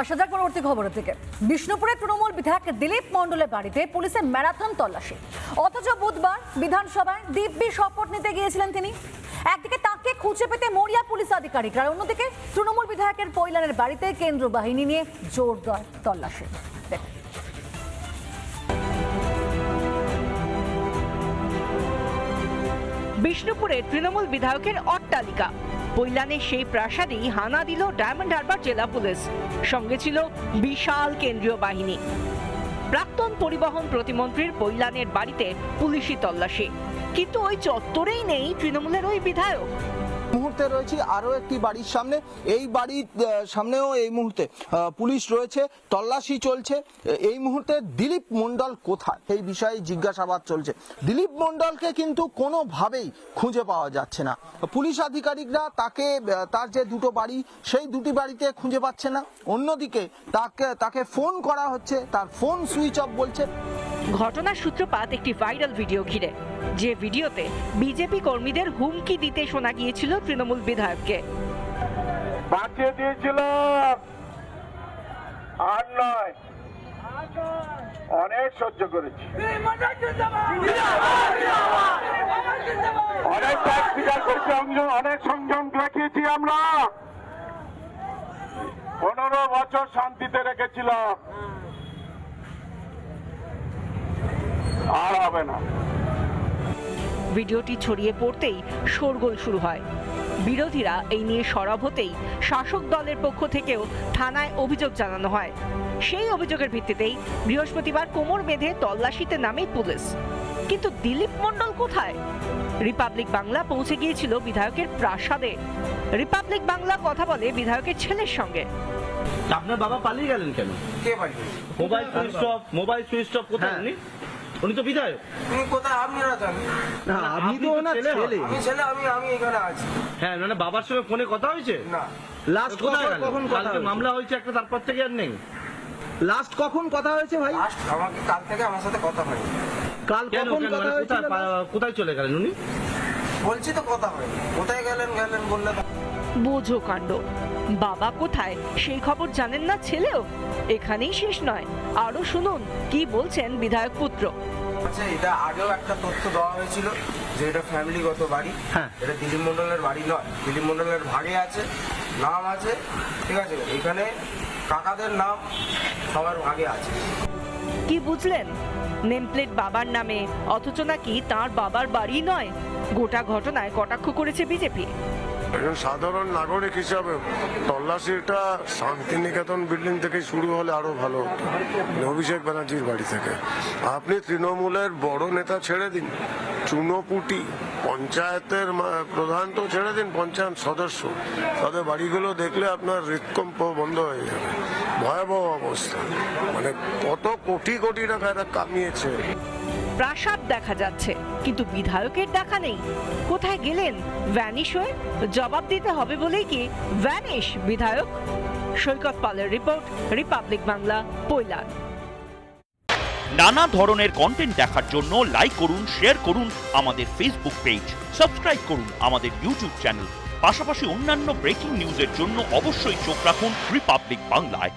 আসা যাক পরবর্তী খবরের থেকে। বিষ্ণুপুরে তৃণমূল বিধায়ক দিলীপ মণ্ডলের বাড়িতে পুলিশের ম্যারাথন তল্লাশি, অথচ বুধবার বিধানসভায় দিব্যি শপথ নিতে গিয়েছিলেন তিনি। একদিকে তাকে খুঁজে পেতে মরিয়া পুলিশ আধিকারিক, আর অন্যদিকে তৃণমূল বিধায়কের পৈলানের বাড়িতে কেন্দ্র বাহিনী নিয়ে জোরদার তল্লাশি। বিষ্ণুপুরে তৃণমূল বিধায়কের অট্টালিকা পৈলানের সেই প্রাসাদেই হানা দিল ডায়মন্ড হারবার জেলা পুলিশ। সঙ্গে ছিল বিশাল কেন্দ্রীয় বাহিনী। প্রাক্তন পরিবহন প্রতিমন্ত্রীর পৈলানের বাড়িতে পুলিশি তল্লাশি, কিন্তু ওই চত্বরেই নেই তৃণমূলের ওই বিধায়ক। মুহূর্তে রয়েছি আরো একটি বাড়ির সামনে। এই বাড়ির সামনেও এই মুহূর্তে পুলিশ রয়েছে, তল্লাশি চলছে। এই মুহূর্তে দিলীপ মণ্ডল কোথায় এই বিষয়ে জিজ্ঞাসাবাদ চলছে। দিলীপ মণ্ডলকে কিন্তু কোনোভাবেই খুঁজে পাওয়া যাচ্ছে না। পুলিশ আধিকারিকরা তাকে, তার যে দুটো বাড়ি সেই দুটি বাড়িতে খুঁজে পাচ্ছে না। অন্যদিকে তাকে ফোন করা হচ্ছে, তার ফোন সুইচ অফ বলছে। ঘটনার সূত্রপাত একটি ভাইরাল ভিডিও ঘিরে, যে ভিডিওতে বিজেপি কর্মীদের হুমকি দিতে শোনা গিয়েছিল তৃণমূল বিধায়ককে। বাঁচিয়ে দিয়েছিল আর নয়, অনেক সহ্য করেছি, অনেক ত্যাগ স্বীকার করেছি, অনেক সংযম দেখিয়েছি। আমরা 15 বছর শান্তিতে রেখেছিলাম, আর হবে না। ভিডিওটি ছড়িয়ে পড়তেই শোরগোল শুরু হয়। বিরোধীরা এই নিয়ে সরব হতেই শাসক দলের পক্ষ থেকেও থানায় অভিযোগ জানানো হয়। সেই অভিযোগের ভিত্তিতেই বৃহস্পতিবার কোমর বেঁধে তল্লাশিতে নামে পুলিশ। কিন্তু দিলীপ মণ্ডল কোথায়? রিপাবলিক বাংলা পৌঁছে গিয়েছিল বিধায়কের প্রাসাদে। রিপাবলিক বাংলা কথা বলে বিধায়কের ছেলের সঙ্গে। আপনার বাবা পালিয়ে গেলেন কেন? কে পালিয়ে? মোবাইল সুইচ অফ কোথায়? উনি তো বিধায়ক। তুমি কোথায়? আপনারা জানেন না, আপনি তো ওনার ছেলে। আমি ছেলে, আমি এখানে আছি। হ্যাঁ, মানে বাবার সঙ্গে ফোনে কথা হয়েছে? না। লাস্ট কখন কথা হয়েছে? মামলা হয়েছে একটা, তারপর থেকে আর নেই। লাস্ট কখন কথা হয়েছে ভাই? লাস্ট আমাকে কাল থেকে আমার সাথে কথা হয়নি। কাল কখন কথা হয়েছে? কোথায় চলে গেলেন উনি? বলছি তো কথা হয়নি। কোথায় গেলেন বললে বোঝো কাণ্ড। বাবা কোথায় সেই খবর জানেন না ছেলেও। এখানেই শেষ নয়, আরো শুনুন কি বলছেন বিধায়ক পুত্র। আচ্ছা, এটা আগেও একটা তথ্য দেওয়া হয়েছিল যে এটা ফ্যামিলিগত বাড়ি। হ্যাঁ। এটা দিলীপ মণ্ডলের বাড়ি নয়, দিলীপ মণ্ডলের ভাগে আছে, নাম আছে, ঠিক আছে। এখানে কাকাদের নাম সবার ভাগে আছে। কি বুঝলেন? নেমপ্লেট বাবার নামে, অথচ নাকি তার বাবার বাড়ি নয়। গোটা ঘটনায় কটাক্ষ করেছে বিজেপি। একজন সাধারণ নাগরিক হিসাবে তল্লাশিটা শান্তিনিকেতন বিল্ডিং থেকে শুরু হলে আরো ভালো হতো, অভিষেক ব্যানার্জির বাড়ি থেকে। আপনি তৃণমূলের বড় নেতা ছেড়ে দিন, চুনোপুটি পঞ্চায়েতের প্রধান তো ছেড়ে দিন, পঞ্চায়েত সদস্য, তাদের বাড়িগুলো দেখলে আপনার হৃদকম্প বন্ধ হয়ে যাবে। ভয়াবহ অবস্থা, মানে কত কোটি কোটি টাকা এরা কামিয়েছে। প্রাসাদ দেখা যাচ্ছে, কিন্তু বিধায়কের দেখা নেই। কোথায় গেলেন? ভ্যানিশ হয়ে? জবাব দিতে হবে বলেই কি ভ্যানিশ বিধায়ক? সৈকত পালের রিপোর্ট, রিপাবলিক বাংলা, পৈলান। নানা ধরনের কন্টেন্ট দেখার জন্য লাইক করুন, শেয়ার করুন আমাদের ফেসবুক পেজ, সাবস্ক্রাইব করুন আমাদের ইউটিউব চ্যানেল। পাশাপাশি অন্যান্য ব্রেকিং নিউজের জন্য অবশ্যই চোখ রাখুন রিপাবলিক বাংলায়।